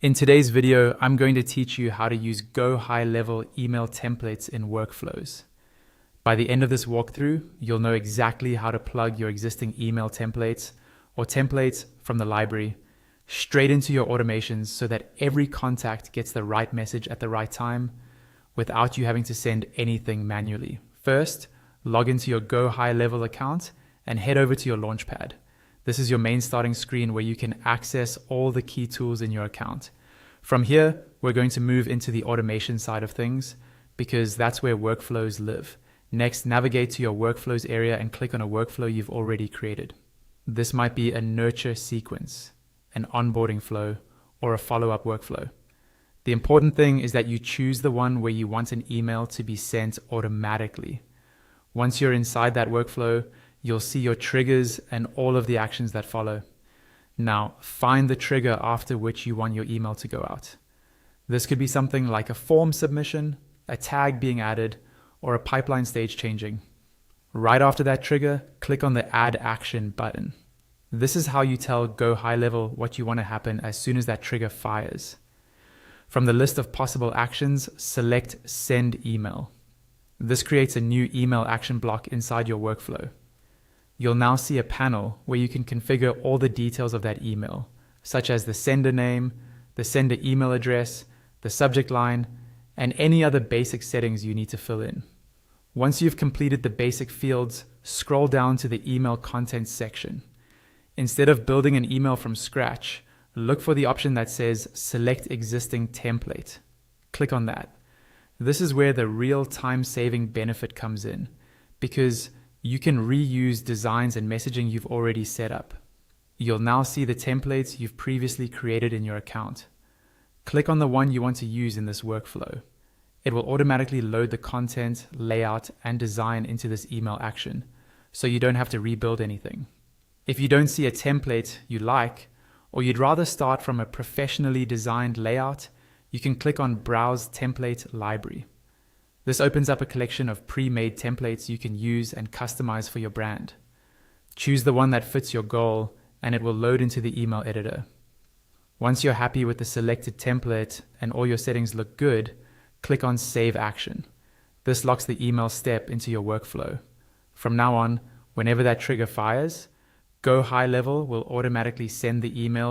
In today's video, I'm going to teach you how to use GoHighLevel email templates in workflows. By the end of this walkthrough, you'll know exactly how to plug your existing email templates or templates from the library straight into your automations so that every contact gets the right message at the right time without you having to send anything manually. First, log into your GoHighLevel account and head over to your Launchpad. This is your main starting screen where you can access all the key tools in your account. From here, we're going to move into the automation side of things because that's where workflows live. Next, navigate to your workflows area and click on a workflow you've already created. This might be a nurture sequence, an onboarding flow, or a follow-up workflow. The important thing is that you choose the one where you want an email to be sent automatically. Once you're inside that workflow, you'll see your triggers and all of the actions that follow. Now, find the trigger after which you want your email to go out. This could be something like a form submission, a tag being added, or a pipeline stage changing. Right after that trigger, click on the Add Action button. This is how you tell GoHighLevel what you want to happen as soon as that trigger fires. From the list of possible actions, select Send Email. This creates a new email action block inside your workflow. You'll now see a panel where you can configure all the details of that email, such as the sender name, the sender email address, the subject line, and any other basic settings you need to fill in. Once you've completed the basic fields, scroll down to the email contents section. Instead of building an email from scratch, look for the option that says Select Existing Template. Click on that. This is where the real time-saving benefit comes in, because you can reuse designs and messaging you've already set up. You'll now see the templates you've previously created in your account. Click on the one you want to use in this workflow. It will automatically load the content, layout, and design into this email action, so you don't have to rebuild anything. If you don't see a template you like, or you'd rather start from a professionally designed layout, you can click on Browse Template Library. This opens up a collection of pre-made templates you can use and customize for your brand. Choose the one that fits your goal, and it will load into the email editor. Once you're happy with the selected template and all your settings look good, click on Save Action. This locks the email step into your workflow. From now on, whenever that trigger fires, GoHighLevel will automatically send the email